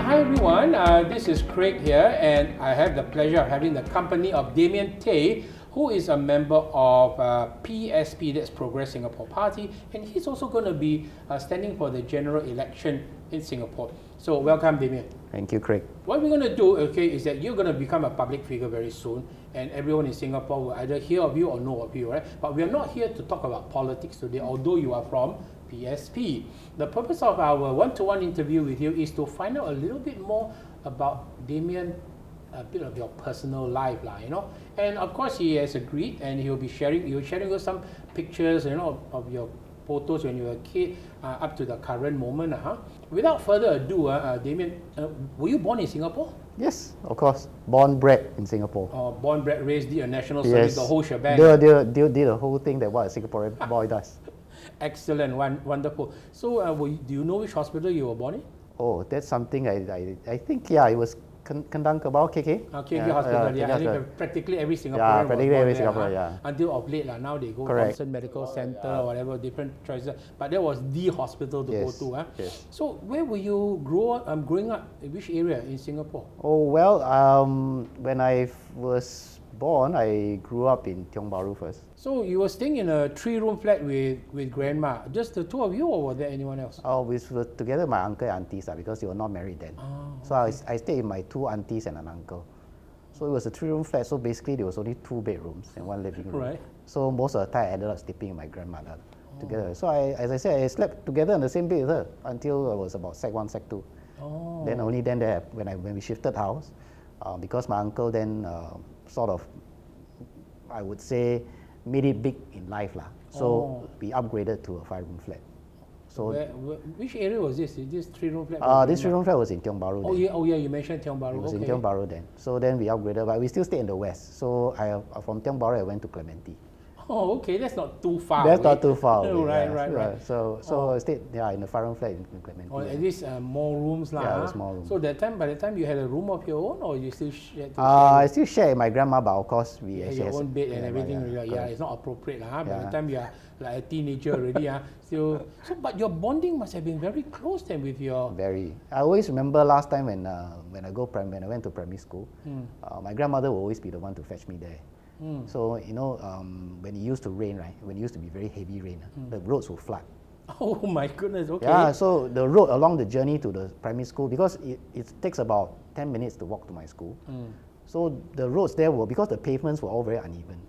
Hi everyone, this is Craig here, and I have the pleasure of having the company of Damien, who is a member of PSP, that's Progress Singapore Party, and he's also going to be standing for the general election in Singapore. So welcome, Damien. Thank you, Craig. What we're going to do, okay, is that you're going to become a public figure very soon, and everyone in Singapore will either hear of you or know of you, right? But we are not here to talk about politics today, although you are from PSP. The purpose of our one-to-one interview with you is to find out a little bit more about Damien, a bit of your personal life, you know. And of course, he has agreed, and he'll be sharing with some pictures, you know, of your photos when you were a kid up to the current moment. Without further ado, Damien, were you born in Singapore? Yes, of course. Born, bred in Singapore. Born, bred, raised, did a national service, the whole shebang. Did the whole thing that what a Singaporean boy does. Excellent, wonderful. So, do you know which hospital you were born in? Oh, that's something I think, yeah, it was Kendang Kebau, KK. KK Hospital, I think practically every Singaporean was born there, until of late, now they go Thomson Medical Center or whatever, different choices. But that was the hospital to go to. Yes. So, where were you growing up? In which area in Singapore? Oh, well, when I was born, I grew up in Tiong Bahru first. So you were staying in a 3-room flat with grandma, just the two of you, or was there anyone else? Oh, we were together with my uncle and aunties because they were not married then. So I stayed with my 2 aunties and an uncle. So it was a 3-room flat, so basically there was only 2 bedrooms and 1 living room. Right. So most of the time I ended up sleeping with my grandmother together. So as I said, I slept together in the same bed with her until I was about Sec 1, Sec 2. Then only then when we shifted house, because my uncle then sort of, I would say, made it big in life. So we upgraded to a 5-room flat. So which area was this? Is this 3-room flat? This 3-room flat was in Tiong Bahru. Oh yeah, you mentioned Tiong Bahru. It was in Tiong Bahru then. So then we upgraded, but we still stayed in the west. So from Tiong Bahru I went to Clementi. Oh, okay, that's not too far. That's not too far. Right. So I stayed in the 5-room flat in Clementi. At least more rooms lah. Yeah, small room. So by the time you had a room of your own, or you still shared? I still share with my grandma, but of course we had your own bed and everything. It's not appropriate by the time you are like a teenager already. But your bonding must have been very close then with your. Very. I always remember last time when I went to primary school, my grandmother would always be the one to fetch me there. So, you know, when it used to rain, right, when it used to be very heavy rain, the roads would flood. Oh my goodness, okay. Yeah, so the road along the journey to the primary school, because it takes about 10 minutes to walk to my school. So the roads there were, because the pavements were all very uneven.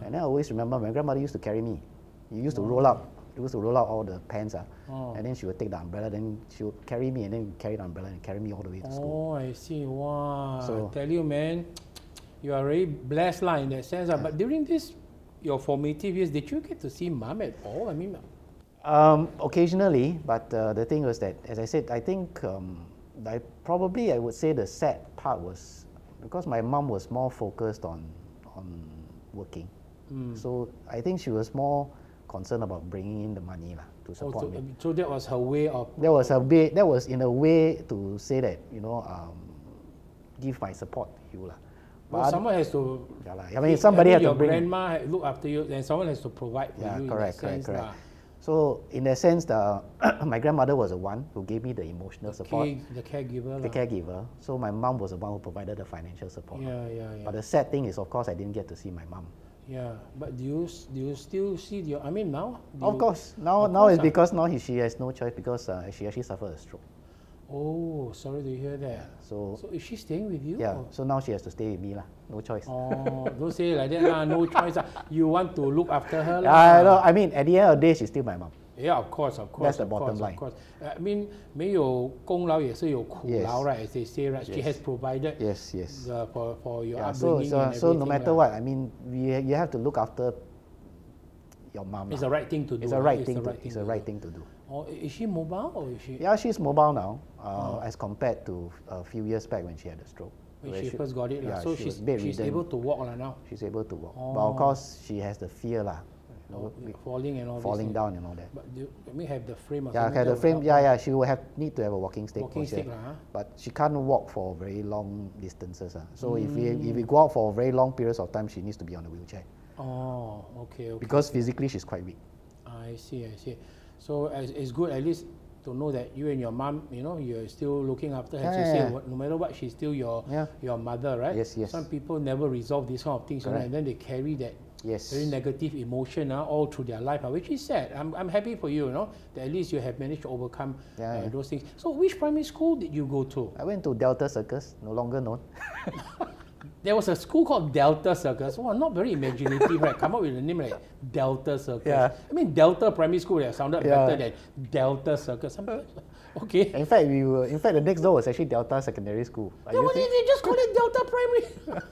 And I always remember my grandmother used to carry me. She used to roll out all the pans, and then she would take the umbrella, then she would carry me, and then carry the umbrella and carry me all the way to school. Oh, I see. Wow. So, I tell you, man, you are very blessed in that sense. But during your formative years, did you get to see mom at all? I mean, occasionally, but the thing was that, as I said, I think I would say the sad part was because my mom was more focused on working. So I think she was more concerned about bringing in the money to support me. So that was her way of. That was in a way to say that, you know, give my support to you . Well, someone has to. I mean, somebody had to bring. Your grandma look after you, and someone has to provide for you. Correct. So, in that sense, my grandmother was the one who gave me the emotional support. The caregiver. The caregiver. So my mom was the one who provided the financial support. Yeah. But the sad thing is, of course, I didn't get to see my mom. Yeah, but do you still see your? I mean, now. Of course. Now it's because now she has no choice because she actually suffered a stroke. Oh, sorry to hear that. So is she staying with you? Yeah. So now she has to stay with me No choice. Oh, don't say like that No choice You want to look after her I mean, at the end of the day, she's still my mom. Yeah, of course. That's the bottom line. Of course. I mean, 没有功劳也是有苦劳 right? As they say, right? She has provided. Yes. For your upbringing. So no matter what, I mean, you have to look after your mom. It's the right thing to do. It's the right thing to do. Oh, is she mobile or is she? Yeah, she's mobile now, as compared to a few years back when she had a stroke. When she first got it, so she's able to walk now. She's able to walk, but of course she has the fear falling and all. Falling down and all that. But you may have the frame. Or have the frame. Yeah. She will need to have a walking stick. But she can't walk for very long distances. So if we go out for very long periods of time, she needs to be on a wheelchair. Oh, okay. Because physically she's quite weak. I see. So it's good at least to know that you and your mom, you know, you're still looking after her. Yeah, As you yeah, say, yeah. no matter what, she's still your mother, right? Yes, yes. Some people never resolve these kind of things, you know, and then they carry that very negative emotion all through their life, which is sad. I'm happy for you, you know, that at least you have managed to overcome those things. So which primary school did you go to? I went to Delta Circus, no longer known. There was a school called Delta Circus. Well, not very imaginative, right? Come up with a name like Delta Circus. Yeah. I mean, Delta Primary School that sounded better than Delta Circus. Okay. In fact, the next door was actually Delta Secondary School. Then why did they just call it Delta Primary?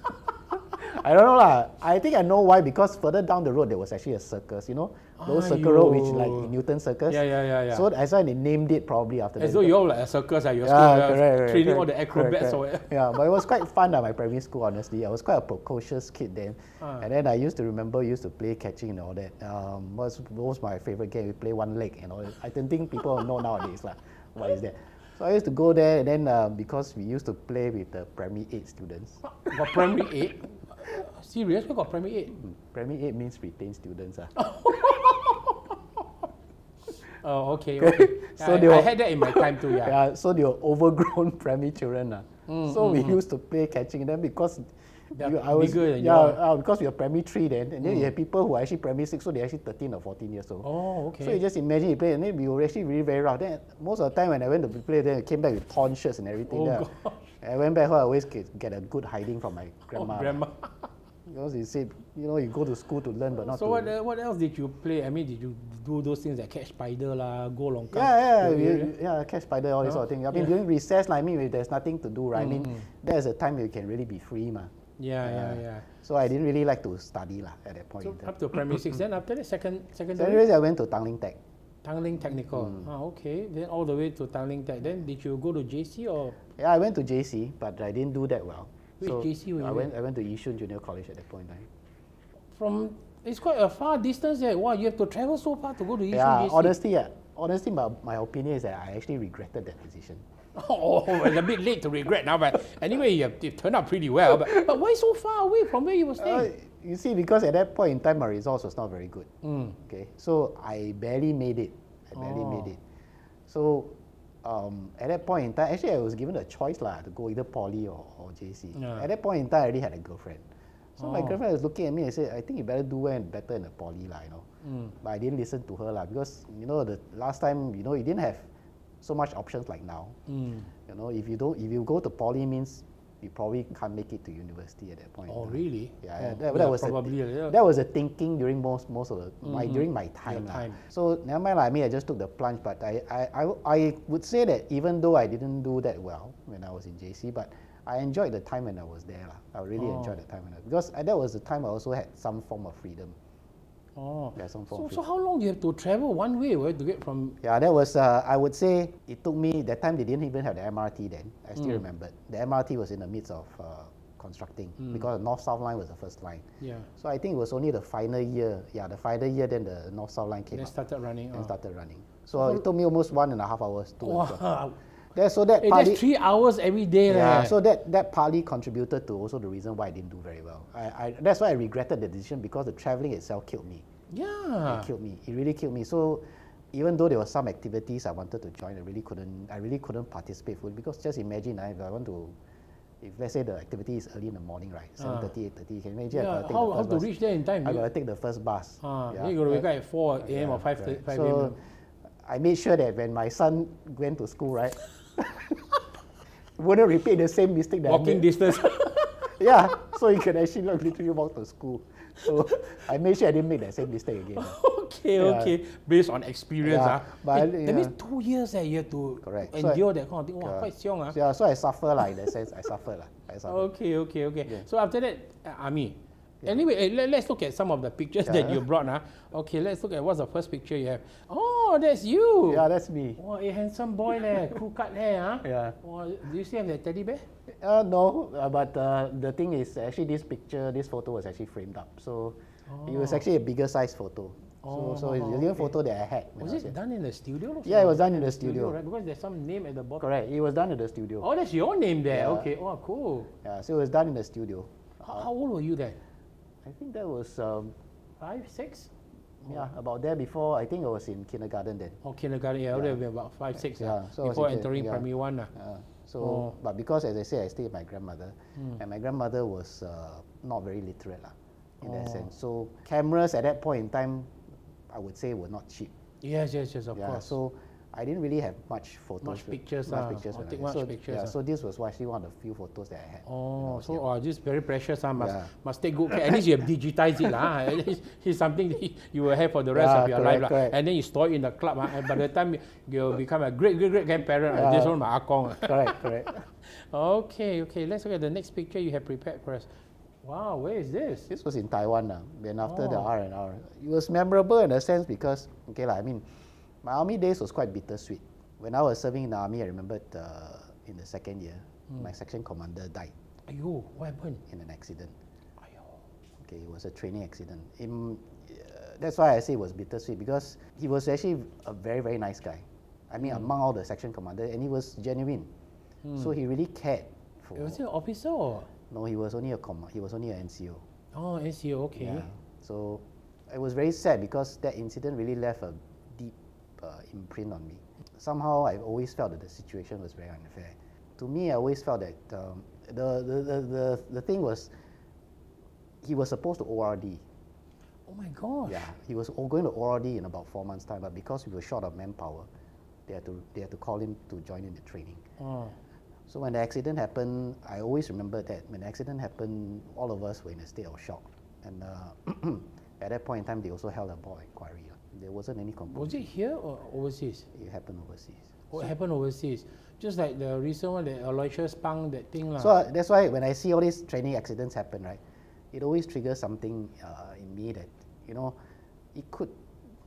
I don't know lah. I think I know why, because further down the road there was actually a circus, you know, those circle road which like in Newton Circus. Yeah. So that's why they named it probably after that. As though you're like a circus, you're training all the acrobats or whatever. Yeah, but it was quite fun at my primary school, honestly. I was quite a precocious kid then. And then I used to play catching and all that. What was my favorite game? We play one leg and all that. I don't think people know nowadays lah. What is that? So I used to go there, and then because we used to play with the primary 8 students. Got primary 8? Serious? We got primary 8? Primary 8 means retained students. Oh, okay. So I had that in my time too, so they were overgrown primary children. So we used to play catching them because because we were primary 3 then, and then you have people who are actually primary 6, so they're actually 13 or 14 years old. Oh, okay. So you just imagine you play, and then we were actually really very rough. Then most of the time when I went to play, then I came back with torn shirts and everything. I went back home, I always get a good hiding from my grandma. Because he said, you know, you go to school to learn, but not so to... So what else did you play? I mean, did you do those things like catch spider lah, go long catch spider, all this sort of thing. I mean, during recess, I mean, if there's nothing to do, right? I mean, there's a time you can really be free, ma. So I didn't really like to study lah at that point. So up to primary 6, then after that secondary? Secondary, I went to Tanglin Tech. Tanglin Technical. Okay. Then all the way to Tanglin Tech. Then did you go to JC or? Yeah, I went to JC, but I didn't do that well. Which JC were you I went to Yishun Junior College at that point in time. It's quite a far distance there. Wow, you have to travel so far to go to Yishun JC. Honestly, my opinion is that I actually regretted that decision. Oh, it's a bit late to regret now, but anyway, it turned out pretty well. But why so far away from where you were staying? You see, because at that point in time, my results was not very good. Okay, so I barely made it. So at that point in time, actually I was given a choice to go either poly or JC. At that point in time, I already had a girlfriend. So my girlfriend was looking at me and said, I think you better do better in the poly, you know. But I didn't listen to her because, you know, the last time, you know, you didn't have so much options like now. You know, if you go to poly means you probably can't make it to university at that point. Oh, really? Yeah, that was the thinking during most of the during my time. So never mind, I mean, I just took the plunge. But I would say that even though I didn't do that well when I was in JC, but I enjoyed the time when I was there. I really enjoyed the time because that was the time I also had some form of freedom. So how long do you have to travel one way to get from? Yeah, that was, I would say, it took me, that time they didn't even have the MRT then. I still remember. The MRT was in the midst of constructing because the North-South line was the first line. So I think it was only the final year, then the North-South line came up. Started running. So it took me almost 1.5 hours to wow. So that partly, that's 3 hours every day. So that partly contributed to also the reason why I didn't do very well. That's why I regretted the decision, because the traveling itself killed me. It killed me. It really killed me. So even though there were some activities I wanted to join, I really couldn't participate fully, because just imagine if let's say the activity is early in the morning, right? 7:30, 8:30, you can imagine how to reach there in time? I gotta take the first bus. Then you gotta wake up at 4 a.m. or 5 a.m. So I made sure that when my son went to school, right, wouldn't repeat the same mistake that walking distance. So he can actually not literally walk to school. So I made sure I didn't make that same mistake again. Okay. Based on experience, but that means 2 years you have to endure that kind of thing. Wow, quite xiong. Yeah, so I suffer in that sense. I suffer. Okay. Yeah. So after that, army. Anyway, let's look at some of the pictures that you brought. Okay, let's look at what's the first picture you have. Oh, that's you. Yeah, that's me. Oh, a handsome boy there, crew cut hair. Yeah. Oh, do you still have that teddy bear? No, but the thing is, actually this photo was actually framed up. So it was actually a bigger size photo. So it's the only photo that I had. Was it done in the studio? Yeah, it was done in the studio. Right? Because there's some name at the bottom. Correct, it was done in the studio. Oh, that's your name there. Okay, oh, cool. Yeah, so it was done in the studio. How old were you then? I think that was 5, 6? Yeah, about there before, I think I was in kindergarten then. Oh, kindergarten, yeah, I would have been about 5, 6 So I was before in entering yeah. primary 1. So, but because as I say, I stayed with my grandmother, and my grandmother was not very literate in that sense. So cameras at that point in time, I would say were not cheap. Yes, of course. So I didn't really have much photos. Much pictures. Take much pictures. So this was actually one of the few photos that I had. Oh, so this is very precious. Must take good care. At least you have digitized it. At least it's something that you will have for the rest of your life. And then you store it in the club. And by the time you become a great grandparent, this one my akong. Correct. Okay. Let's look at the next picture you have prepared for us. Wow, where is this? This was in Taiwan. Then after the R&R. It was memorable in a sense because, my army days was quite bittersweet. When I was serving in the army, I remembered in the second year, my section commander died. Ayo, what happened? In an accident. Ayo. Okay, it was a training accident. That's why I say it was bittersweet, because he was actually a very, very nice guy. Among all the section commanders, and he was genuine. So he really cared for... Was he an officer or? No, he was only an NCO. Oh, NCO, okay. Yeah. So it was very sad because that incident really left a deep imprint on me. Somehow I always felt that the situation was very unfair. To me, I always felt that the thing was, he was supposed to ORD. Oh my gosh. Yeah, he was going to ORD in about 4 months' time, but because we were short of manpower, they had to call him to join in the training. So when the accident happened, I always remember that when the accident happened, all of us were in a state of shock. And at that point in time, they also held a board inquiry. There wasn't any complaint. Was it here or overseas? It happened overseas. Oh, it happened overseas. Just like the recent one, the Aloysius Pang, that thing. So that's why when I see all these training accidents happen, right, it always triggers something in me that, it could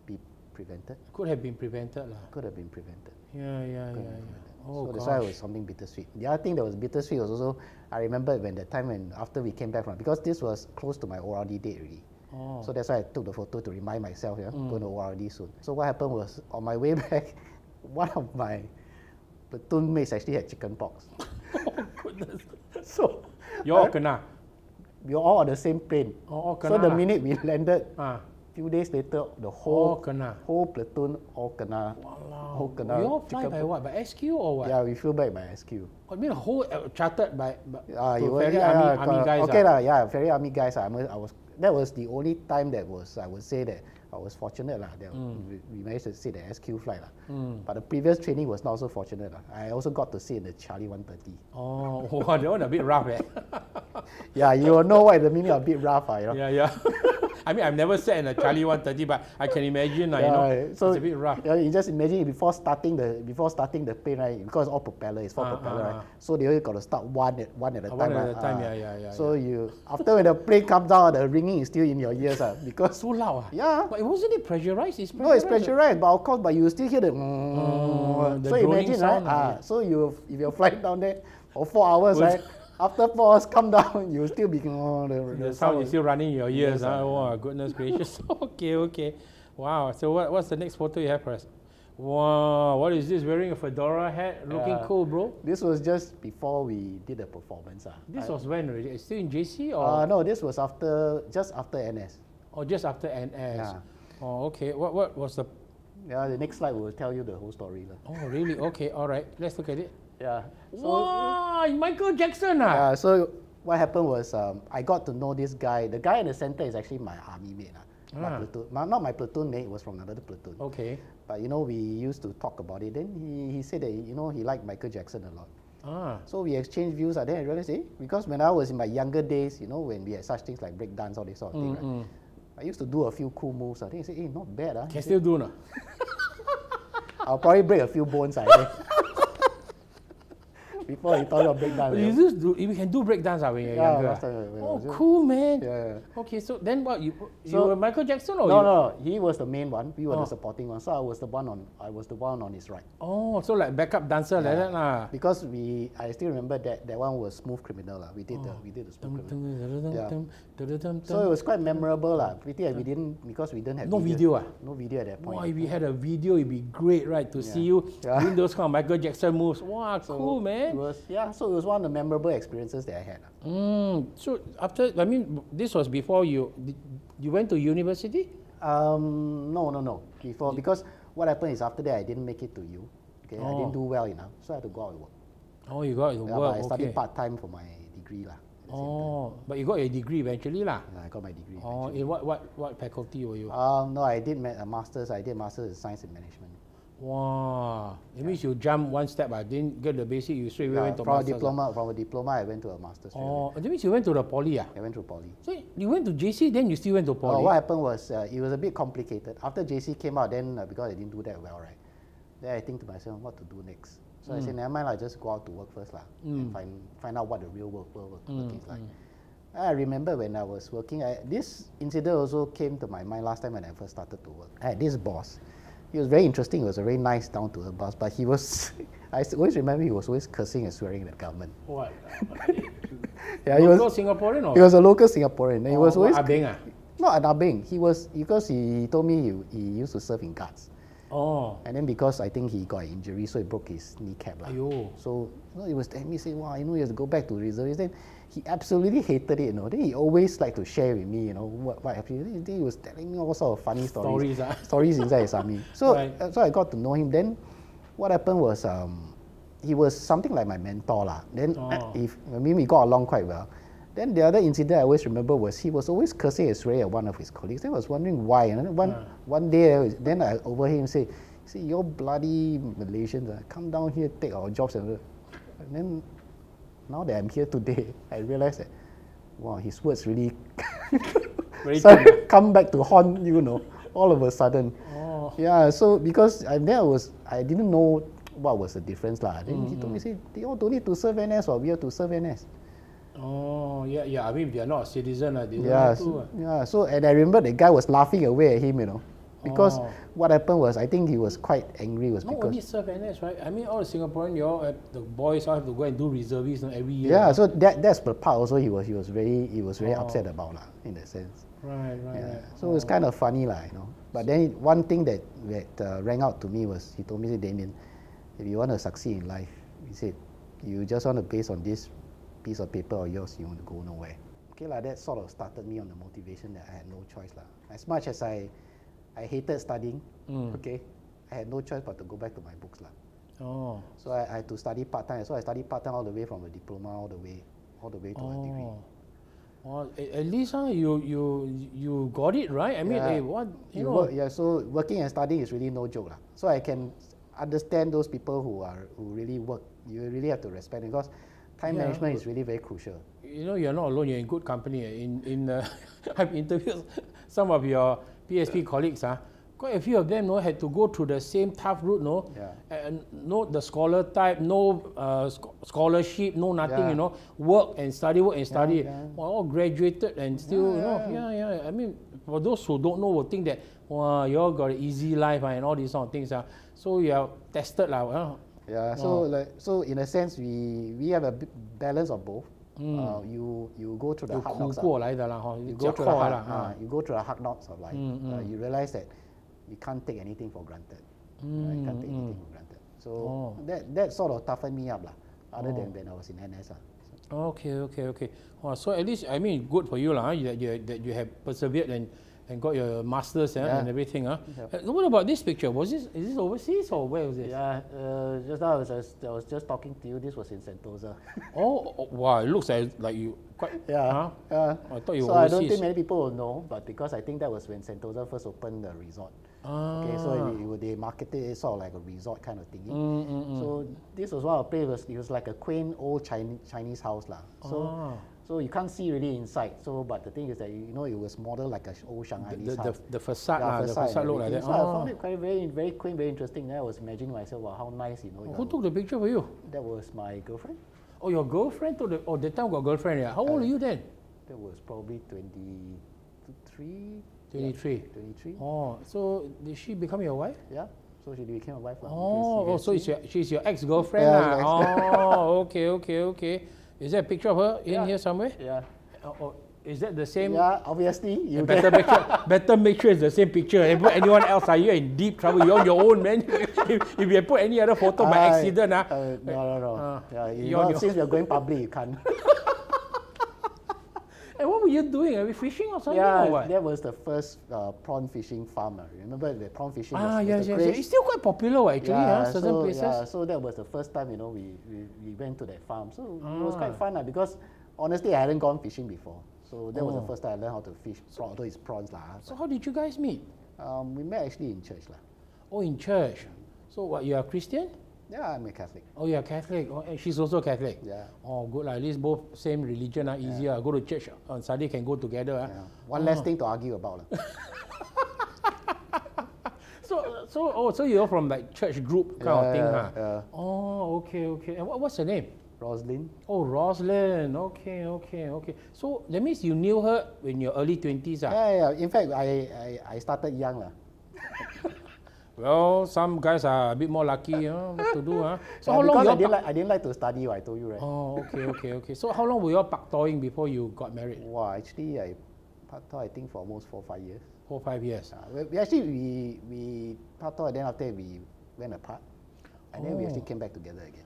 be prevented. Could have been prevented. Could have been prevented. Yeah. Oh, so that's why it was something bittersweet. The other thing that was bittersweet was also, I remember after we came back from, because this was close to my ORD date already. So that's why I took the photo to remind myself, going to ORD soon. So what happened was, on my way back, one of my platoon mates actually had chicken pox. Oh goodness. So you all kena? We were all on the same plane. All kena. So the minute we landed, few days later, the whole platoon all kena. Wow. You all fly by what? By SQ or what? Yeah, we flew back by SQ. I mean, whole chartered by very army guys. Okay, very army guys. That was the only time I would say that I was fortunate that we managed to sit the SQ flight But the previous training was not so fortunate I also got to sit in the Charlie 130. Oh, wow, that one a bit rough, Yeah, you will know what the meaning of a bit rough, Yeah. I mean, I've never sat in a Charlie 130, but I can imagine, so it's a bit rough. You just imagine before starting the plane, right? Because all propeller, it's for propeller, right? So they only got to start one at a time. One at a time, yeah. So after when the plane comes down, the ringing is still in your ears, because so loud. Yeah. But wasn't it pressurized? No, it's pressurized, but of course, you still hear the. So imagine, sound, right? So if you're flying down there for 4 hours, right? After 4 hours, come down, you'll still be the sound is still running in your ears. Oh, goodness gracious. Okay. Wow. So what's the next photo you have for us? Wow, what is this? Wearing a fedora hat, looking cool, bro. This was just before we did the performance. This was when already? Still in JC or? No, this was just after NS. Oh, just after NS. Yeah. Oh, okay. What was the? Yeah, the next slide will tell you the whole story. Oh, really? Okay, all right. Let's look at it. Yeah. Wow, Michael Jackson. Yeah. So what happened was I got to know this guy. The guy in the center is actually my army mate. My platoon, not my platoon mate. It was from another platoon. Okay. But we used to talk about it. Then he said that he liked Michael Jackson a lot. So we exchanged views. Then I realized, because when I was in my younger days, when we had such things like break dance, all this sort of thing, right? I used to do a few cool moves. I think he said, "Hey, not bad." Can still do no? I'll probably break a few bones. I think. Before he thought of break dance. You can do break dance when you're younger. Cool, man. Yeah. Okay, so then what? You were Michael Jackson or? No, he was the main one. We were the supporting one. So I was the one on his right. Oh, so like backup dancer like that lah. Because I still remember that one was Smooth Criminal lah. We did the Smooth Criminal. So it was quite memorable lah. Because we didn't have no video. No video at that point. Wow, if we had a video, it'd be great, right? To see you doing those kind of Michael Jackson moves. Wow, cool, man. So it was one of the memorable experiences that I had. So after, this was before you went to university? No. Before, because what happened is after that I didn't make it to U. Okay, I didn't do well enough, so I had to go out and work. Oh, you got to Yeah, work. but I studied part-time for my degree lah. Oh, but you got your degree eventually lah. Yeah, I got my degree. Oh, in what faculty were you? No, I did a master's. I did master's in science and management. Wow, it means you jumped one step. I didn't get the basic. You straight away went to from masters. From a diploma, I went to a master's. Oh, that means you went to the poly. I went to poly. So you went to JC, then you still went to poly. What happened was it was a bit complicated. After JC came out, then because I didn't do that well, right? Then I think to myself, what to do next? So I said, never mind, I'll just go out to work first lah, and find out what the real work is like. I remember when I was working, this incident also came to my mind last time when I first started to work. I had this boss. He was very interesting. He was a very nice, down-to-earth boss, but he was, I always remember he was always cursing and swearing at the government. What? Yeah, local Singaporean or? He was a local Singaporean. And he was always... Abeng ah? Not an Abeng. He was, because he told me he used to serve in guards. Oh. And then because I think he got an injury, so he broke his kneecap. Ayo. So he was telling me, saying, wow, he has to go back to reservists. Then he absolutely hated it, Then he always liked to share with me, what happened. He was telling me all sort of funny stories. Stories inside his army. So, so I got to know him. Then what happened was he was something like my mentor lah. Then we got along quite well. Then the other incident I always remember was he was always cursing and swearing at one of his colleagues. Then I was wondering why. And then one day, then I overheard him say, "You bloody Malaysians, come down here, take our jobs." And then now that I'm here today, I realize that, wow, his words really come back to haunt you, all of a sudden. Oh. Yeah, so because I didn't know what was the difference lah. Then he told me, say, they all don't need to serve NS or we have to serve NS. Oh, yeah. I mean, they are not a citizen. They don't have to. Yeah, so, and I remember the guy was laughing away at him, because what happened was, I think he was quite angry. Not only serve NS, right? I mean, all the Singaporean, the boys all have to go and do reservists every year. Yeah, so that's the part also he was very upset about lah, in that sense. Right. So it was kind of funny lah, But then one thing that rang out to me was, he told me, Damien, if you want to succeed in life, he said, you just want to base on this piece of paper or yours, you want to go nowhere. Okay lah, that sort of started me on the motivation that I had no choice lah. As much as I hated studying, okay, I had no choice but to go back to my books lah. Oh. So I had to study part-time. So I studied part-time all the way from a diploma all the way to a degree. Well, at least you got it right. I mean, so working and studying is really no joke lah. So I can understand those people who really work. You really have to respect them, because time management is really very crucial. You're not alone. You're in good company. I've interviewed some of your PSP colleagues. Quite a few of them had to go through the same tough route. And the scholar type, no scholarship, no nothing. Work and study. All graduated and still. I mean, for those who don't know, will think that you all got an easy life and all these sort of things. So you are tested lah. Yeah, so in a sense, we have a balance of both. You go through the hard knocks. You go through the hard knocks of life. You realize that you can't take anything for granted. You can't take anything for granted. So that sort of toughened me up lah, other than when I was in NS. Okay. So at least, I mean, good for you lah, that you have persevered and got your masters and everything. What about this picture? Is this overseas or where was this? Yeah, just now I was just talking to you. This was in Sentosa. Wow! It looks like you quite. Yeah. I thought you were overseas. I don't think many people will know, but because I think that was when Sentosa first opened the resort. Okay, so they marketed it sort of like a resort kind of thingy. So this was one of the places. It was like a quaint old Chinese house lah. So you can't see really inside. So, but the thing is that it was modeled like an old Shanghainese house. The facade, the facade looked like that. So I found it quite very quaint, very interesting. Then I was imagining myself, wow, how nice, Who took the picture for you? That was my girlfriend. Oh, your girlfriend took the. Oh, that time got girlfriend. Yeah. How old are you then? That was probably 23. 23. 23. Oh, so did she become your wife? Yeah. So she became a wife. So she's your ex-girlfriend. Okay. Is there a picture of her in here somewhere? Yeah. Is that the same? Yeah, obviously. You better make sure it's the same picture. If put anyone else, you're in deep trouble. You're on your own, man. If you put any other photo by accident, no. Since you're going public, you can't. And what were you doing? Are we fishing or something Yeah, or what? that was the first prawn fishing farm. Remember the prawn fishing was Yes, the yes, craze? yes. It's still quite popular actually, certain places. Yeah, so that was the first time, we went to that farm. So it was quite fun because honestly, I hadn't gone fishing before. So that was the first time I learned how to fish, although it's prawns. So how did you guys meet? We met actually in church. Oh, in church. So what, you are Christian? Yeah, I'm a Catholic. Oh, you're Catholic. Oh, and she's also Catholic. Yeah. Oh, good. At least both same religion are easier. Go to church on Sunday can go together. Yeah. One less thing to argue about. So you're from like church group kind of thing, huh? Yeah. Oh, okay. And what's her name? Roslyn. Oh, Roslyn. Okay. So that means you knew her in your early 20s, Yeah. In fact, I started young. Well, some guys are a bit more lucky, what to do, So Yeah, how long because you I didn't like to study, I told you, right? Oh, okay. So how long were you all pak toying before you got married? Wow, actually, I pak toy, I think, for almost 4 or 5 years. 4 or 5 years. We pak toy, then after we went apart, and then we actually came back together again.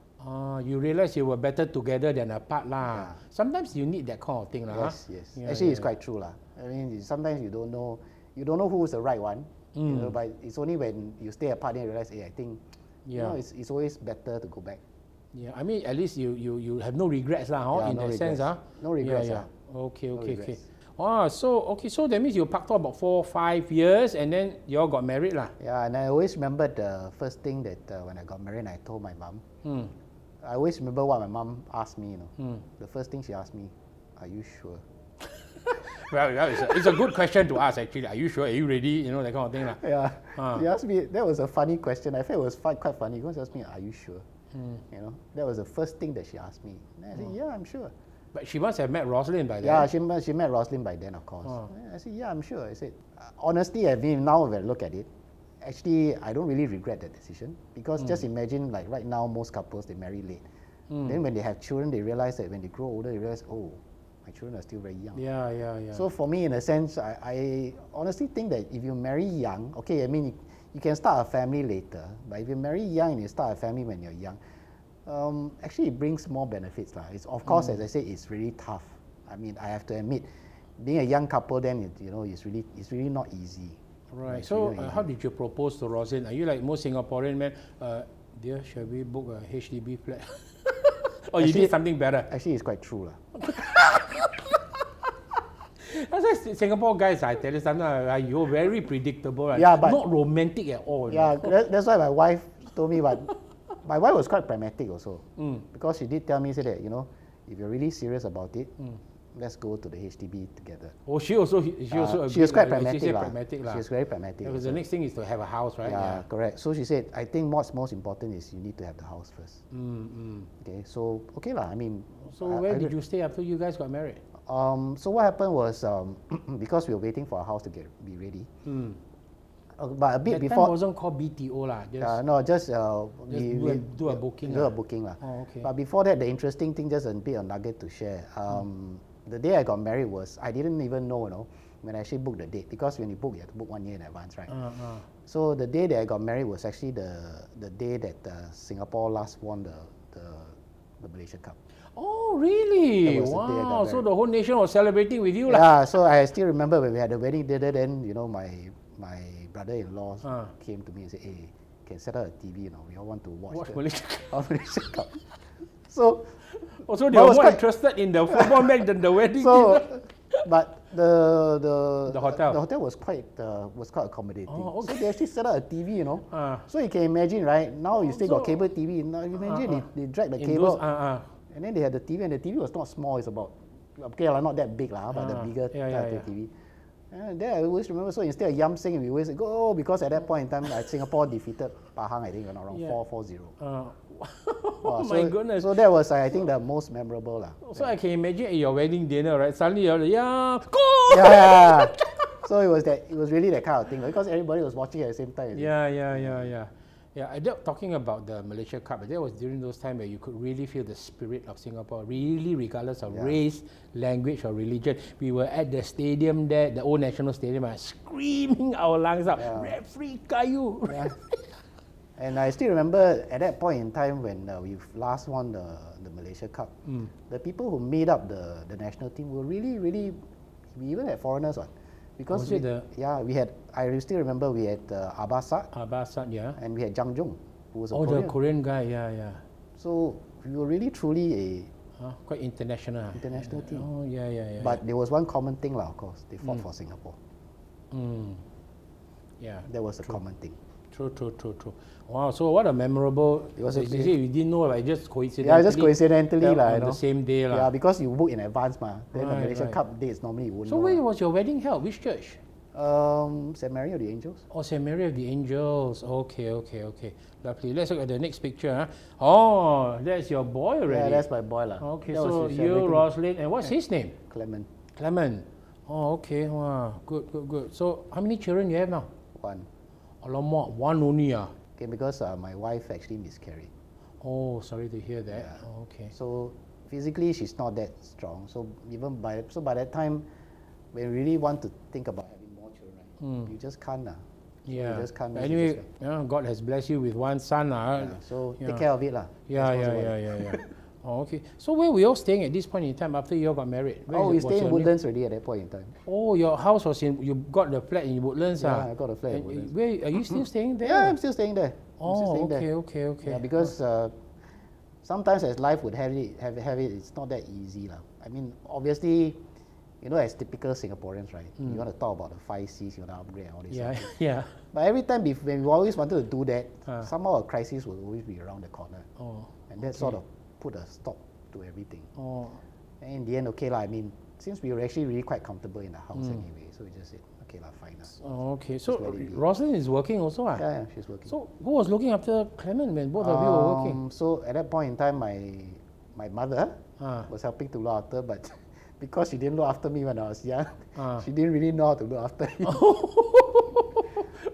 You realize you were better together than apart lah. Yeah. Sometimes you need that kind of thing lah. Yes. Yeah, Actually, it's quite true lah. I mean, sometimes you don't know who's the right one. But it's only when you stay apart then you realize, hey, I think, it's always better to go back. Yeah, I mean, at least you have no regrets lah, in no that sense, No regrets. Yeah. Okay. Regrets. So that means you packed up about 4 or 5 years, and then you all got married lah. Yeah, and I always remember the first thing that when I got married, I told my mom. I always remember what my mom asked me. The first thing she asked me, "Are you sure?" Well, it's a good question to ask actually. Are you sure? Are you ready? That kind of thing lah. Yeah. She asked me. That was a funny question. I felt it was quite funny because she asked me, "Are you sure?" That was the first thing that she asked me. And I said, "Yeah, I'm sure." But she must have met Roslyn by then. Yeah, she met Roslyn by then, of course. I said, "Yeah, I'm sure." I said, honestly, I mean, now when I look at it, actually, I don't really regret that decision because just imagine, like right now, most couples they marry late. Then when they have children, they realize that when they grow older, they realize, oh, my children are still very young. Yeah. So for me, in a sense, I honestly think that if you marry young, okay, I mean, you can start a family later, but if you marry young and you start a family when you're young, actually it brings more benefits. It's, of course, as I say, it's really tough. I mean, I have to admit, being a young couple then, it's really not easy. Right. So how did you propose to Roslyn? Are you like most Singaporean men, dear, shall we book a HDB flat? Or you did something better? Actually, it's quite true. That's why Singapore guys, I tell you something, you're very predictable, right? Yeah, but not romantic at all. Yeah, that's why my wife told me, but my wife was quite pragmatic also. Because she did tell me, said that, if you're really serious about it, let's go to the HDB together. Oh, she also agreed. She was quite pragmatic. She was very pragmatic. Because the next thing is to have a house, right? Yeah, correct. So she said, I think what's most important is you need to have the house first. Okay, so okay lah. I mean, so where did you stay after you guys got married? So what happened was because we were waiting for our house to be ready. But a bit that before. Time wasn't called BTO lah. Just do a booking. Do a booking lah. Oh, okay. But before that, the interesting thing, just a bit of nugget to share. The day I got married was, I didn't even know, when I actually booked the date. Because when you book, you have to book 1 year in advance, right? So the day that I got married was actually the day that Singapore last won the Malaysia Cup. Oh, really? Wow, so the whole nation was celebrating with you lah. Yeah, so I still remember when we had the wedding dinner, then, my brother-in-law came to me and said, hey, can set up a TV, we all want to watch the Malaysia Cup. So they were more interested in the football match than the wedding dinner. But the hotel was quite accommodating. Oh, okay. So they actually set up a TV, So you can imagine, right? Now you still got cable TV. Now you imagine they drag the cable, and then they had the TV, and the TV was not small. It's about not that big but the bigger type of TV. And then I always remember. So instead of Yam Sing, we always go because at that point in time, Singapore defeated Pahang. I think if I'm not wrong, 4-0. Oh my goodness! So that was, I think, the most memorable lah. So I can imagine at your wedding dinner, right? Suddenly you're like, go! Yeah. So it was really that kind of thing because everybody was watching at the same time. Yeah, talking about the Malaysia Cup, that was during those times where you could really feel the spirit of Singapore, really regardless of race, language or religion. We were at the stadium there, the old National Stadium, screaming our lungs out, referee Kayu! And I still remember at that point in time when we last won the Malaysia Cup, the people who made up the national team were really, we even had foreigners on. Because we had, I still remember we had Abasat, yeah. And we had Jang Jung, who was a Korean. The Korean guy, yeah. So we were really truly quite international. International team. Oh, yeah. But there was one common thing, of course. They fought for Singapore. Yeah. That was a common thing. True. Wow, so what a memorable... It was you see, we didn't know, like just coincidentally. Yeah, just coincidentally. On the same day. Yeah, because you book in advance, then the Malaysia Cup dates normally you wouldn't know. So where was your wedding held? Which church? St. Mary of the Angels. Oh, St. Mary of the Angels. Okay. Lovely. Let's look at the next picture. Oh, that's your boy already. Yeah, that's my boy. Okay, so you, Roslyn, and what's his name? Clement. Oh, okay. Wow, good. So how many children you have now? One. Alamak, one only. Okay, because my wife actually miscarried. Oh, sorry to hear that. Yeah. Oh, okay. So physically she's not that strong. So by that time, when we really want to think about having more children, you just can't. Yeah. You just can't. Anyway, God has blessed you with one son. So take care of it. Yeah. Oh, okay. So where were you all staying at this point in time after you all got married? We stayed in Woodlands already at that point in time. Oh, your house was you got the flat in Woodlands? Yeah, I got a flat in Woodlands. Where, are you still staying there? Yeah, I'm still staying there. Okay. Yeah, because sometimes as life would have it, it's not that easy. I mean, obviously, as typical Singaporeans, right? You want to talk about the 5 Cs, you want to upgrade and all this. Yeah. But every time when we always wanted to do that, somehow a crisis will always be around the corner. And that sort of put a stop to everything. And in the end, I mean, since we were actually really quite comfortable in the house anyway, so we just said, fine. Okay, so Roslyn is working also? Yeah, she's working. So who was looking after Clement when both of you were working? So at that point in time, my mother was helping to look after, but because she didn't look after me when I was young, she didn't really know how to look after me.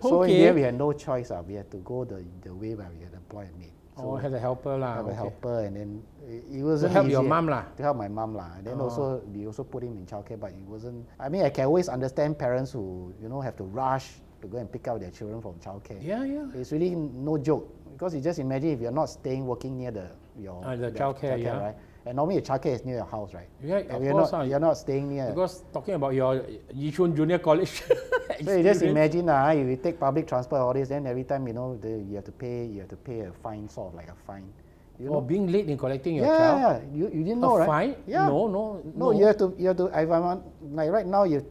So in the end, we had no choice. We had to go the way where we had employed a maid. So had a helper have a helper, and then it wasn't to help easy your mum to help my mum and then also we also put him in childcare, but it wasn't. I mean, I can always understand parents who have to rush to go and pick up their children from childcare. Yeah. It's really no joke, because you just imagine if you're not working near the childcare, right? And normally the childcare is near your house, right? Yeah, of course. You're not staying near. Because talking about your Yishun Junior College. So you just imagine if you take public transport, all this, then every time you have to pay a fine, sort of like a fine. Being late in collecting your child. Yeah, you didn't know, right? Fine? Yeah. No. You have to. If I'm like right now, if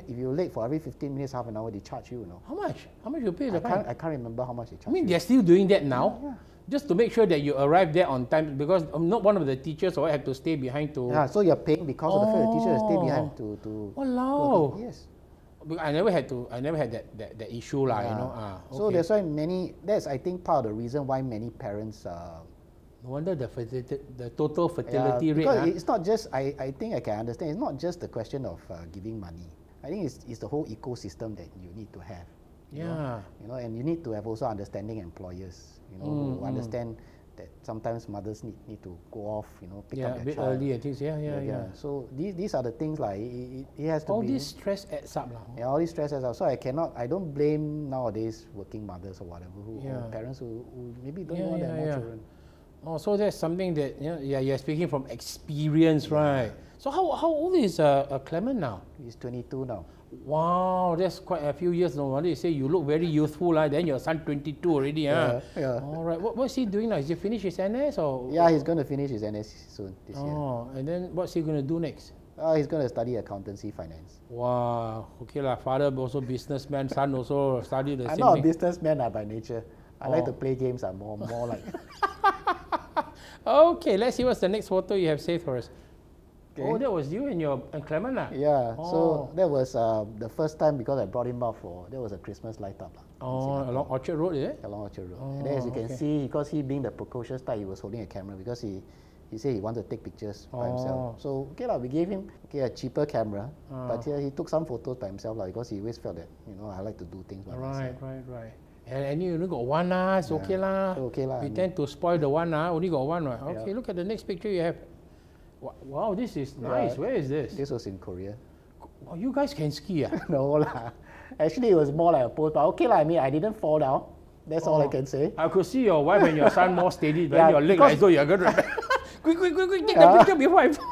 you're late for every 15 minutes, half an hour, they charge you. How much? How much you pay? I can't remember how much they charge. I mean, they're still doing that now. Yeah. Just to make sure that you arrive there on time, because not one of the teachers or have to stay behind to. Yeah, so you're paying because of the fact the teacher has to stay behind to. Walao. Yes. I never had that issue okay. So that's why that's I think part of the reason why many parents no wonder the total fertility rate. Because it's not just I think I can understand, it's not just the question of giving money. I think it's the whole ecosystem that you need to have. And you need to have also understanding employers, who understand that sometimes mothers need to go off, pick up their a bit child early and things. Yeah. So these are the things like it has to all be. All this stress adds up. Yeah, all this stress adds up. So I don't blame nowadays working mothers or whatever, or parents who maybe don't want to have more children. Oh, so that's something that you're speaking from experience, right? So how old is Clement now? He's 22 now. Wow, that's quite a few years. No wonder you say you look very youthful. Then your son 22 already. Yeah. All right. What's he doing now? Is he finish his NS or? Yeah, he's going to finish his NS soon this year. Oh, and then what's he going to do next? He's going to study accountancy finance. Wow. Okay, father also businessman, son also study the same thing. I'm not a businessman by nature. I like to play games. I'm more like. Okay, let's see what's the next photo you have saved for us. Okay. Oh, that was you and Clement? Yeah, so that was the first time, because I brought him out that was a Christmas light up. Along Orchard Road, is it? Along Orchard Road. And then as you can see, because he being the precocious type, he was holding a camera because he said he wanted to take pictures by himself. So, we gave him a cheaper camera, but he took some photos by himself because he always felt that, I like to do things by myself. Right. And you only got one, it's okay lah. We tend to spoil the one, only got one. Right? Okay, look at the next picture you have. Wow, this is nice. Where is this? This was in Korea. Oh, you guys can ski? No lah. Actually, it was more like a pose. But I mean, I didn't fall down. That's all I can say. I could see your wife and your son more steady than Yeah, your leg, because- like so you're going to... quick, take the picture before I fall.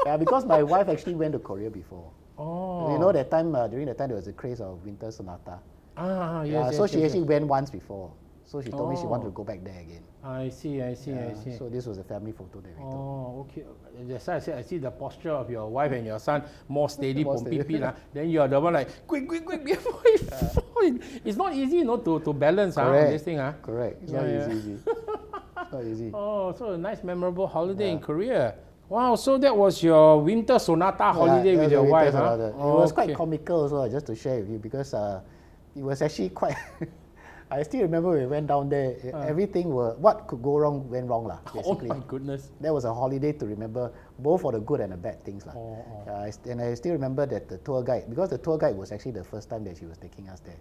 Yeah, because my wife actually went to Korea before. Oh. You know, that time, during that time, there was a craze of winter sonata. Ah, yes, Yeah, yes, so yes, she yes. actually went once before. So she told me she wanted Oh. to go back there again. I see. Yeah, I see. So this was a family photo that we took. Oh, okay. That's why I said I see the posture of your wife and your son more steady, More pom steady. pipi lah. Then you are the one like quick before you fall. It's not easy, to balance on this thing. Correct. It's Yeah, not yeah. easy. It's not easy. Oh, so a nice memorable holiday in Korea. Wow, so that was your winter sonata holiday Yeah, with that your was a wife, winter huh? sonata. It was quite comical also, just to share with you, because it was actually quite. I still remember when we went down there. Everything what could go wrong went wrong lah. Oh Basically, my goodness. that was a holiday to remember, both for the good and the bad things lah. And I still remember that the tour guide, because the tour guide was actually the first time that she was taking us there.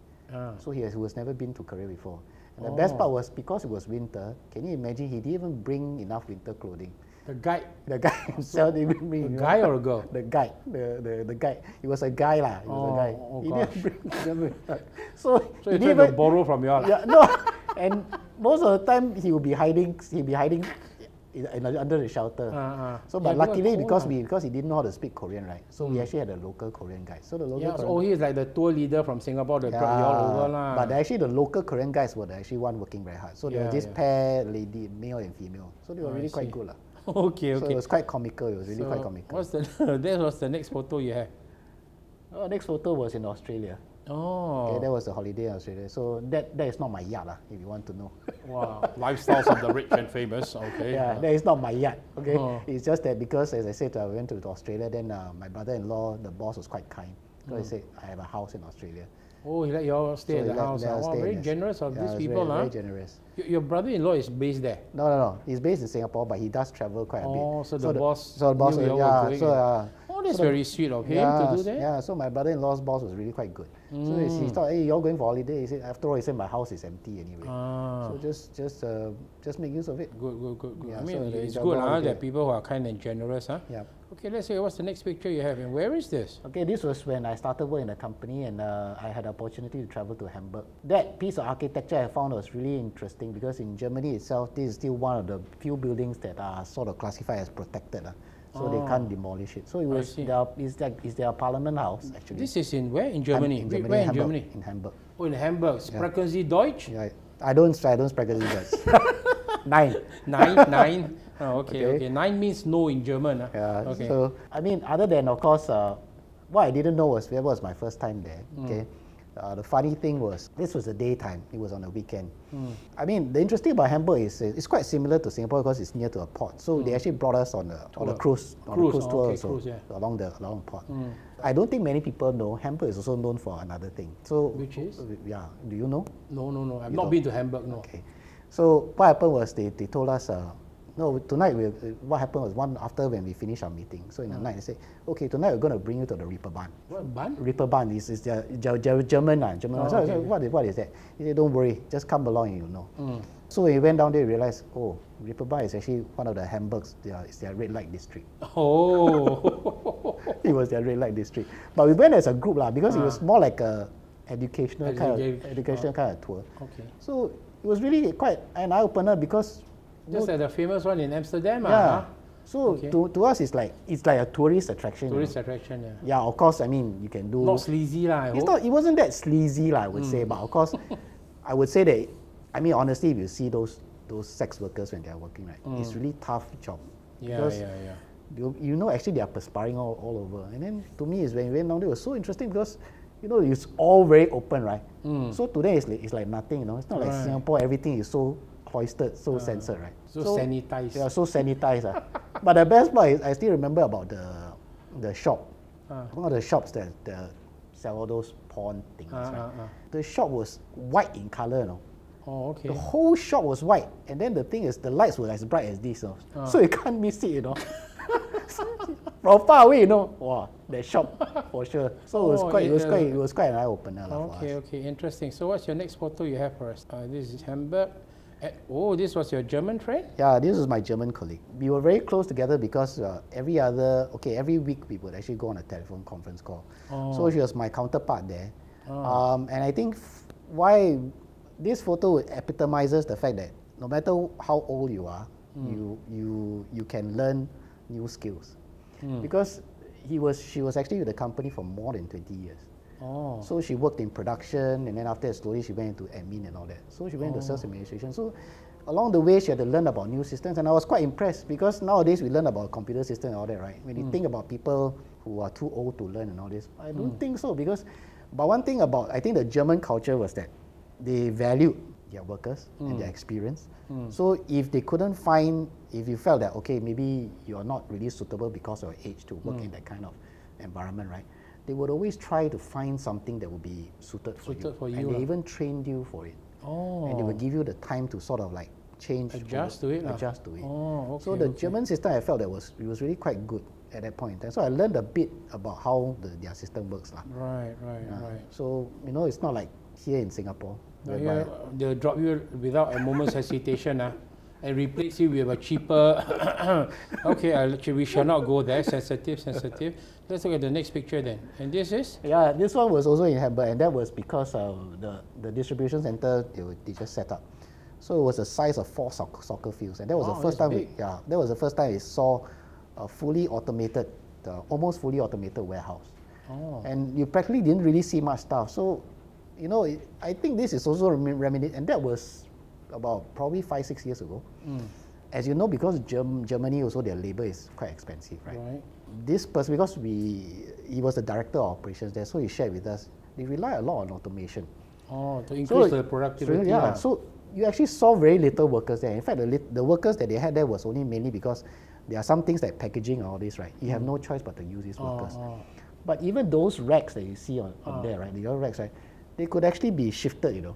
So he was never been to Korea before. And the best part was, because it was winter, can you imagine, he didn't even bring enough winter clothing. The guy himself didn't bring. A guy or a girl? The guy, the guy. He was a guy lah. He was a guy. Oh, He gosh. didn't bring. So So he you didn't tried to even. borrow from you all. Yeah, no. And most of the time he would be hiding. He'd be hiding under the shelter. So, but Yeah, luckily, because because he didn't know how to speak Korean, right? So we actually had a local Korean guide. So the local Korean. He's like the tour leader from Singapore that brought you all over lah. But actually, the local Korean guys were actually one working very hard. So there was this pair, lady, male and female. So they were really quite good lah. Okay. So it was quite comical. It was really quite comical. That was the next photo you have? Next photo was in Australia. Oh. Okay, that was the holiday in Australia. So that is not my yacht, if you want to know. Wow. Lifestyles of the rich and famous. Okay. Yeah, that is not my yacht. Okay, Oh. it's just that because, as I said, I went to Australia. Then my brother-in-law, the boss, was quite kind. So he said, I have a house in Australia. Oh, he let you all stay at So the he let house. us Wow, stay very in this. generous of Yeah, these it was people. very generous. Your brother-in-law is based there. No. He's based in Singapore, but he does travel quite a bit. Oh, so the boss So the boss, knew you all were yeah. going So there. Oh, that's very sweet of him to do that. Yeah, so my brother-in-law's boss was really quite good. So he thought, hey, you're going for holiday. He said, after all, he said my house is empty anyway. So just make use of it. Good. Yeah, I mean, so it's the good holiday. that people who are kind and generous. Yeah. Okay, let's see, what's the next picture you have, and where is this? Okay, this was when I started work in the company, and I had the opportunity to travel to Hamburg. That piece of architecture I found was really interesting, because in Germany itself, this is still one of the few buildings that are sort of classified as protected. So they can't demolish it. So it was it's their parliament house, actually. This is in where? In Germany? In Germany, Where in Hamburg, Germany? In Hamburg. Oh, in Hamburg. Sprechen Sie Deutsch? Yeah, I don't speak Deutsch. Nine. Nine. Oh, okay. Nine means no in German. Yeah. Okay. So I mean, other than, of course, what I didn't know was that was my first time there. Okay. The funny thing was, this was the daytime. It was on a weekend. I mean, the interesting about Hamburg is it's quite similar to Singapore because it's near to a port. So they actually brought us on a cruise tour also, along the port. I don't think many people know Hamburg is also known for another thing. So which is? Yeah. Do you know? No. I've not been to Hamburg. No. Okay. So what happened was they told us. No, tonight what happened was after when we finished our meeting. So in the night they said, okay, tonight we're going to bring you to the Reeperbahn. What bun? Reeperbahn is their German. German. So I said, what is that? He said, don't worry, just come along and you'll know. So when we went down there, we realized, oh, Reeperbahn is actually one of the Hamburg's. It's their red light district. Oh. It was their red light district. But we went as a group because it was more like a educational kind of tour. Okay. So it was really quite an eye opener because. Just like the famous one in Amsterdam. Yeah. So to us, it's like a tourist attraction. Tourist attraction, yeah. Yeah, of course. I mean, you can do. Not sleazy, lah. It wasn't that sleazy, I would say. But of course, I would say that. I mean, honestly, if you see those sex workers when they are working, right, it's really tough job. Yeah. You know, actually, they are perspiring all over. And then to me, is when we went down there, it was so interesting because. You know, it's all very open, right? So today it's like nothing. You know, it's not like Singapore. Everything is so hoisted, so censored, right? So sanitized. Yeah, so sanitized. But the best part is I still remember about the shop. One of the shops that sell all those porn things. Right? The shop was white in color, you know. Oh, okay. The whole shop was white, and then the thing is, the lights were as bright as this, you know? So you can't miss it, you know. From far away, you know, wow, that shop for sure. So it was quite an eye opener. Okay, interesting. So what's your next photo you have for us? This is Hamburg. Oh, this was your German friend? Yeah, this was my German colleague. We were very close together because every week we would actually go on a telephone conference call. So she was my counterpart there. And I think why this photo epitomizes the fact that no matter how old you are, you can learn new skills. Because she was actually with the company for more than 20 years. Oh. So she worked in production, and then after that, slowly she went into admin and all that. So she went into sales administration. So along the way, she had to learn about new systems, and I was quite impressed because nowadays we learn about computer systems and all that, right? When you think about people who are too old to learn and all this, I don't think so, because, but one thing about, I think the German culture was that they valued their workers and their experience. So if they couldn't find, if you felt that, okay, maybe you're not really suitable because of your age to work in that kind of environment, right? They would always try to find something that would be suited for you. And they even trained you for it. Oh. And they would give you the time to sort of like change. Adjust to it. Adjust to it. Oh, okay, so the German system, I felt that it was really quite good at that point in time. So I learned a bit about how their system works. Right. So, you know, it's not like here in Singapore. Here, they'll drop you without a moment's hesitation and replace you with a cheaper... Okay, we shall not go there. Sensitive. Let's look at the next picture then. And this is? Yeah, this one was also in Hamburg, and that was because of the distribution center they just set up. So it was the size of 4 soccer fields, and that was the first time that was the first time we saw a fully automated, almost fully automated warehouse. Oh. And you practically didn't really see much stuff. So, you know, I think this is also reminiscent, and that was about probably 5-6 years ago. As you know, because Germany also their labor is quite expensive, right? This person, because he was the director of operations there, so he shared with us, they rely a lot on automation. Oh, to increase the productivity. So you actually saw very little workers there. In fact, the workers that they had there was only mainly because there are some things like packaging and all this, right? You have no choice but to use these workers. But even those racks that you see on there, right? The other racks, right? They could actually be shifted, you know.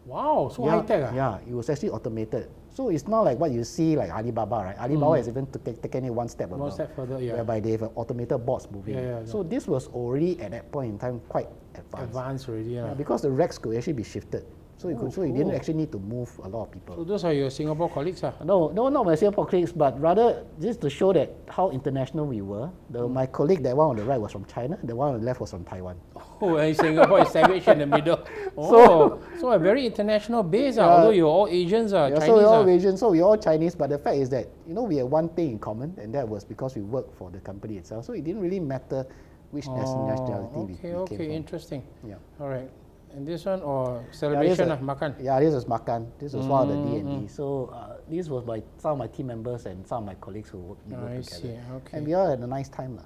Wow, so high-tech. Yeah, it was actually automated. So it's not like what you see like Alibaba, right? Alibaba has even taken it one step further, whereby they have automated bots moving. So this was already at that point in time quite advanced already. Because the racks could actually be shifted. So you didn't actually need to move a lot of people. So those are your Singapore colleagues? No, not my Singapore colleagues, but rather just to show that how international we were. My colleague, that one on the right was from China, the one on the left was from Taiwan. Oh, and Singapore is sandwiched in the middle. Oh, so a very international base, although you're all Asians, Chinese. So we're all Asians, so we're all Chinese, but the fact is that, you know, we had one thing in common, and that was because we worked for the company itself. So it didn't really matter which nationality we came from. Interesting. Yeah. All right. And this one, or celebration, makan? Yeah, this was makan. This was one of the D&D. So this was some of my team members and some of my colleagues who worked together. See. Okay. And we all had a nice time.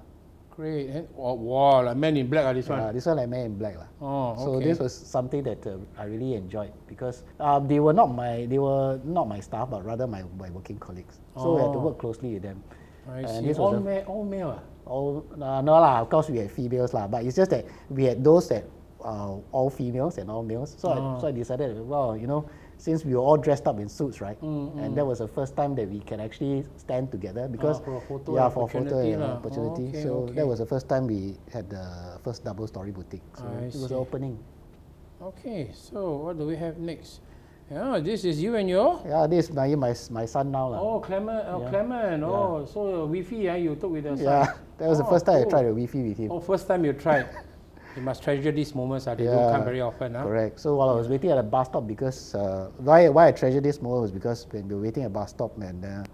Great. And, wow, like Men in Black, this one? This one like Men in Black. Oh, okay. So this was something that I really enjoyed because they were not my staff, but rather my working colleagues. So we had to work closely with them. I see. All male? No lah, of course we had females lah, but it's just that we had those that all females and all males. So I decided, well, you know, since we were all dressed up in suits, right? And that was the first time that we can actually stand together because for a photo opportunity. That was the first time we had the first double story boutique. So it was the opening. Okay, so what do we have next? Yeah, this is you and your? Yeah, this is my son now. Oh, Clement. Oh, so Wi-Fi you took with your son? Yeah, that was the first time I tried the Wi-Fi with him. Oh, first time you tried. You must treasure these moments. They don't come very often. Correct. So while I was waiting at a bus stop, because why I treasure this moment was because when we were waiting at a bus stop, and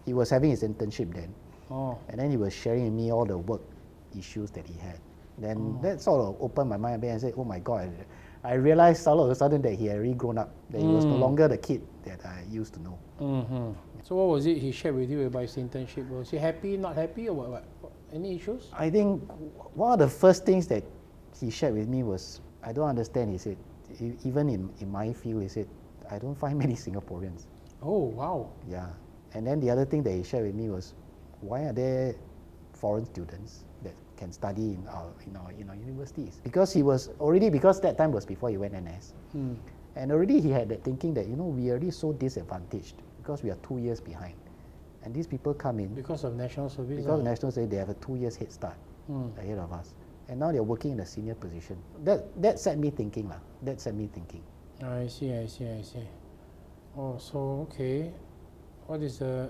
he was having his internship then. And then he was sharing with me all the work issues that he had. Then that sort of opened my mind a bit and said, oh my God, I realized all of a sudden that he had really grown up, that he was no longer the kid that I used to know. So what was it he shared with you about his internship? Was he happy, not happy, or what? Any issues? I think one of the first things that he shared with me was, I don't understand, he said, even in my field, he said, I don't find many Singaporeans. Oh, wow. Yeah. And then the other thing that he shared with me was, why are there foreign students that can study in our universities? Because because that time was before he went NS. And already he had that thinking that, you know, we are already so disadvantaged because we are 2 years behind. And these people come in. Because of national service? Because of national service, they have a 2 years head start ahead of us. And now they're working in a senior position. That set me thinking. I see. Oh, so, okay. What is the...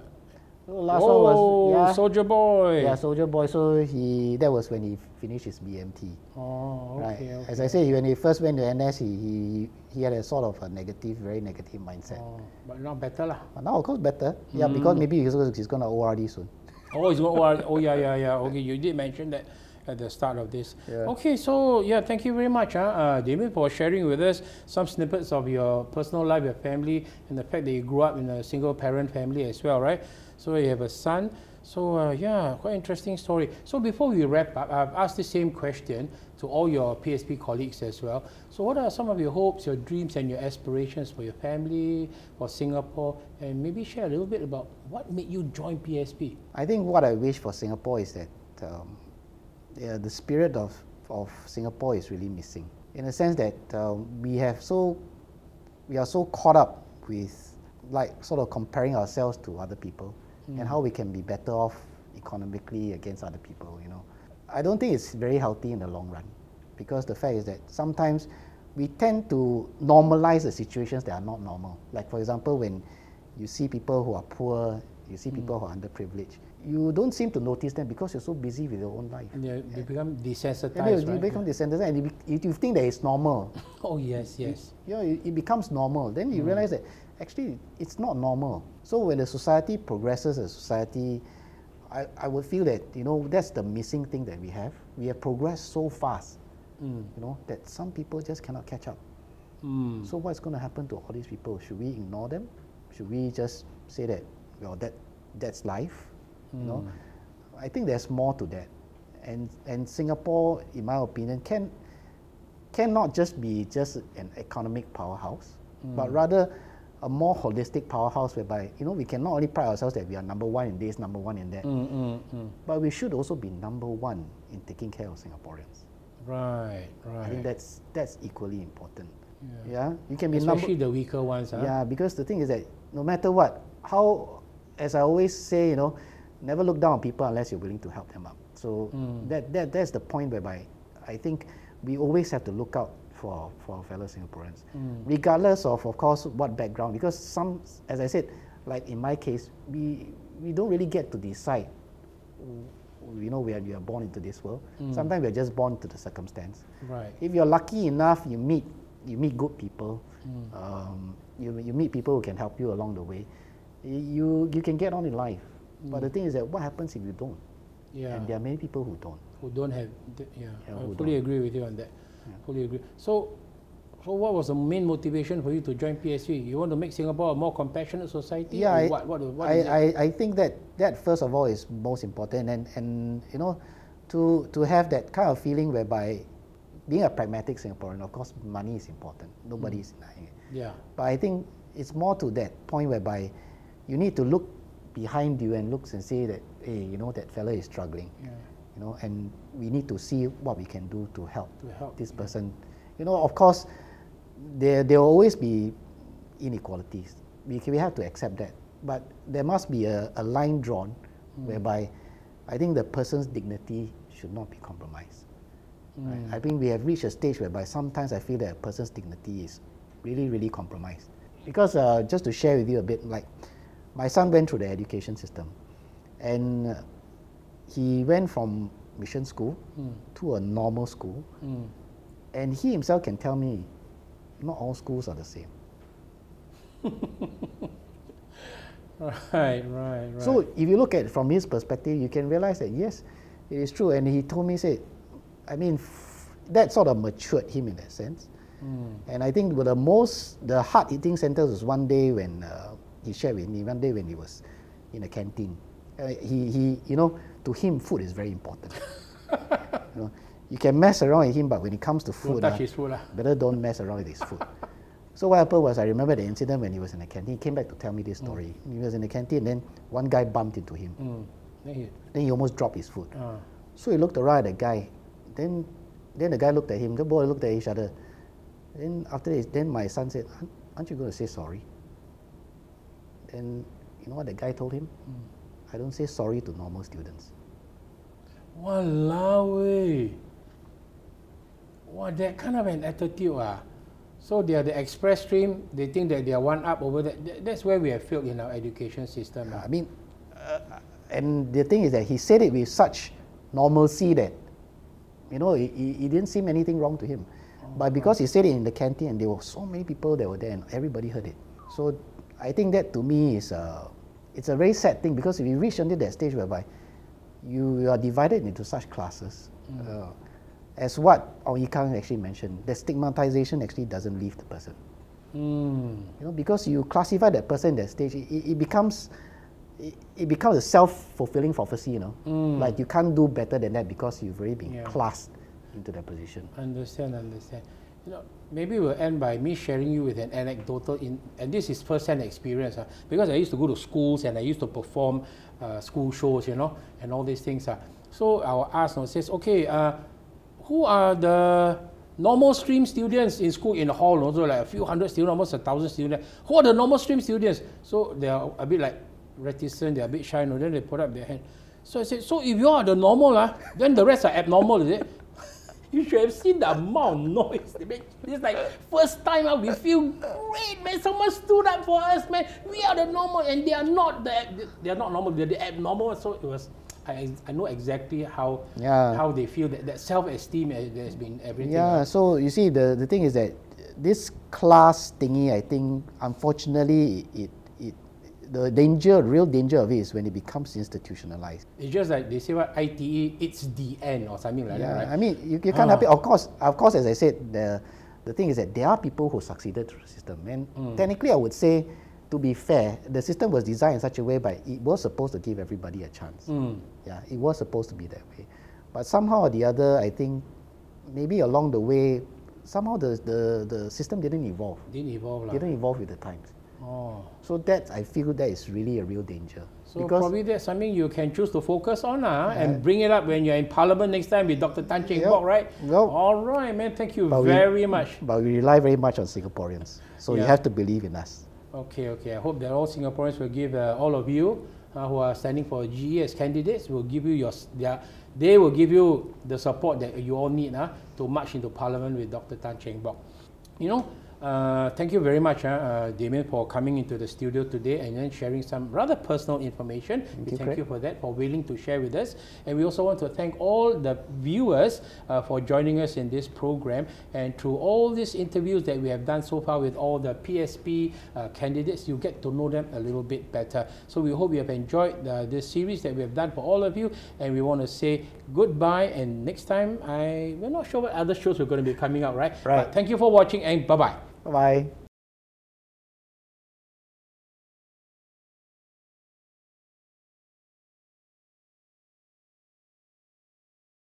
So last one was Soldier Boy. Yeah, Soldier Boy. So that was when he finished his BMT. Oh, okay, right. okay. As I said, when he first went to NS, he had a sort of a very negative mindset. Oh, but now better lah. But now of course better. Yeah, because maybe he's going to ORD soon. Oh, he's going to ORD. Oh, yeah. Okay, you did mention that at the start of this. Yeah. Okay, so yeah, thank you very much, Damien, for sharing with us some snippets of your personal life, your family, and the fact that you grew up in a single-parent family as well, right? So you have a son. So yeah, quite interesting story. So before we wrap up, I've asked the same question to all your PSP colleagues as well. So what are some of your hopes, your dreams, and your aspirations for your family, for Singapore, and maybe share a little bit about what made you join PSP? I think what I wish for Singapore is that the spirit of Singapore is really missing, in a sense that we are so caught up with like sort of comparing ourselves to other people and how we can be better off economically against other people, you know. I don't think it's very healthy in the long run, because the fact is that sometimes we tend to normalize the situations that are not normal. Like for example, when you see people who are poor, you see people who are underprivileged, you don't seem to notice them because you're so busy with your own life. Yeah, they become desensitized, you right? become desensitized, and you think that it's normal. Oh, yes. It becomes normal. Then you realize that actually it's not normal. So when the society progresses, I would feel that, you know, that's the missing thing that we have. We have progressed so fast, you know, that some people just cannot catch up. So what's going to happen to all these people? Should we ignore them? Should we just say that, well, that's life? You know, I think there's more to that, and Singapore, in my opinion, cannot just be an economic powerhouse, but rather a more holistic powerhouse, whereby, you know, we can not only pride ourselves that we are number one in this, number one in that, but we should also be number one in taking care of Singaporeans. Right. I think that's equally important. Yeah, you can be especially the weaker ones. Yeah, because the thing is that no matter what, as I always say, you know, never look down on people unless you're willing to help them up. So that's the point whereby I think we always have to look out for our fellow Singaporeans, regardless of course, what background. Because some, as I said, like in my case, we don't really get to decide, you know, where you are born into this world. Sometimes we're just born to the circumstance. Right. If you're lucky enough, you meet good people. You meet people who can help you along the way. You can get on in life. But the thing is that what happens if you don't? Yeah. And there are many people who don't. Who don't have, I fully agree with you on that. Fully agree. So what was the main motivation for you to join PSP? You want to make Singapore a more compassionate society? Yeah, I think that first of all is most important, and you know, to have that kind of feeling whereby being a pragmatic Singaporean, of course, money is important. Nobody is denying it. Yeah. But I think it's more to that point whereby you need to look behind you and look and say that, hey, you know, that fella is struggling. Yeah. You know, and we need to see what we can do to help this person. You know, of course, there will always be inequalities. We have to accept that. But there must be a line drawn whereby I think the person's dignity should not be compromised. Right? I think we have reached a stage whereby sometimes I feel that a person's dignity is really, really compromised. Because just to share with you a bit, like my son went through the education system, and he went from mission school to a normal school, and he himself can tell me not all schools are the same. Right. So if you look at it from his perspective, you can realize that yes, it is true. And he told me, said, I mean, that sort of matured him in that sense. And I think the hard-hitting sentence was one day when he shared with me, one day when he was in a canteen. He you know, to him, food is very important. You know, you can mess around with him, but when it comes to food, don't touch his food, better don't mess around with his food. So what happened was, I remember the incident when he was in the canteen. He came back to tell me this story. He was in the canteen, and then one guy bumped into him. Then he almost dropped his food. So he looked around at the guy. Then the guy looked at him. The boy looked at each other. Then after this, then my son said, "Aren't you going to say sorry?" Then you know what the guy told him? I don't say sorry to normal students. Walao! What, that kind of an attitude, So they are the express stream, they think that they are one up over that. That's where we have failed in our education system. I mean, and the thing is that he said it with such normalcy that, you know, it didn't seem anything wrong to him. But because he said it in the canteen and there were so many people that were there and everybody heard it. So I think that to me is it's a very sad thing, because if you reach until that stage whereby you are divided into such classes, as what Ong Yi Kang actually mentioned, the stigmatization actually doesn't leave the person. You know, because you classify that person at that stage, it becomes a self-fulfilling prophecy, you know. Like you can't do better than that because you've already been classed into that position. Understand. You know, maybe we'll end by me sharing you with an anecdotal, and this is first-hand experience, because I used to go to schools and I used to perform school shows, you know, and all these things. So I will ask, says, okay, who are the normal stream students in school, in the hall, also like a few hundred students, almost 1,000 students. Who are the normal stream students? So they are a bit like reticent, they are a bit shy, then they put up their hand. So I said, so if you are the normal, then the rest are abnormal, is it? You should have seen the amount of noise. It's like, first time we feel great, man. Someone stood up for us, man. We are the normal, and they are not normal, they're the abnormal. So it was, I know exactly how they feel, that self-esteem has been everything. Yeah, so you see, the thing is that this class thingy, I think, unfortunately, the real danger of it is when it becomes institutionalized. It's just like they say what ITE, it's the end or something like that, right? I mean, you can't help it. Of course, as I said, the thing is that there are people who succeeded through the system. And technically, I would say, to be fair, the system was designed in such a way, but it was supposed to give everybody a chance. Yeah, it was supposed to be that way. But somehow or the other, I think, maybe along the way, somehow the system didn't evolve. Didn't evolve with the times. So that, I feel that is really a real danger. So probably that's something you can choose to focus on and bring it up when you're in Parliament next time with Dr. Tan Cheng Bock, right? All right, man. Thank you very much. But we rely very much on Singaporeans. So you have to believe in us. Okay. I hope that all Singaporeans will give all of you who are standing for GE as candidates will give you they will give you the support that you all need to march into Parliament with Dr. Tan Cheng Bock. You know, thank you very much, Damien, for coming into the studio today and then sharing some rather personal information. Thank you for that, for willing to share with us. And we also want to thank all the viewers for joining us in this program. And through all these interviews that we have done so far with all the PSP candidates, you get to know them a little bit better. So we hope you have enjoyed this series that we have done for all of you. And we want to say goodbye. And next time, we're not sure what other shows are going to be coming out, right? But thank you for watching and bye-bye. Bye-bye.